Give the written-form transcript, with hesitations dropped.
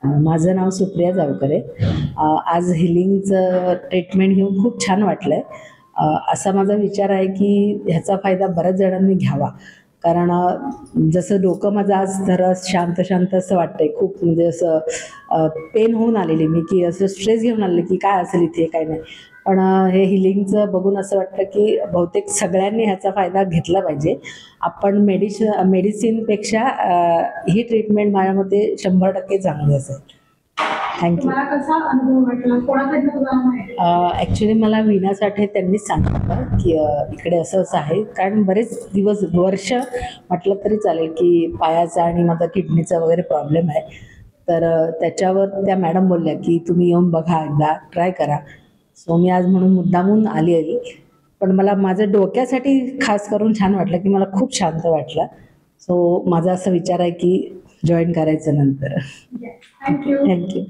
माझं नाव सुप्रिया जावकर आहे. आज हिलिंगचं ट्रीटमेंट घेऊन खूप छान वाटलंय. असा माझा विचार आहे की ह्याचा फायदा बऱ्याच जणांनी घ्यावा. कारण जसं डोकं माझं आज जरा शांत शांत असं वाटतंय खूप, म्हणजे असं पेन होऊन आलेली मी, की असं स्ट्रेस घेऊन आलेले की काय असेल इथे काय नाही. पण हे हिलिंगचं बघून असं वाटतं की बहुतेक सगळ्यांनी ह्याचा फायदा घेतला पाहिजे. आपण मेडिसिनपेक्षा ही ट्रीटमेंट माझ्या मते 100% चांगली असेल. थँक्यू. ॲक्च्युली मला वीणा साठे त्यांनीच सांगितलं की इकडे असं असं आहे. कारण बरेच दिवस वर्ष म्हटलं तरी चालेल की पायाचा आणि माझा किडनीचा वगैरे प्रॉब्लेम आहे. तर त्याच्यावर त्या मॅडम बोलल्या की तुम्ही येऊन बघा, एकदा ट्राय करा. सो मी आज म्हणून मुद्दामून आली. पण मला माझं डोक्यासाठी खास करून छान वाटलं की मला खूप शांत वाटलं. सो माझा असा विचार आहे की जॉईन करायचं नंतर. थँक्यू. थँक्यू.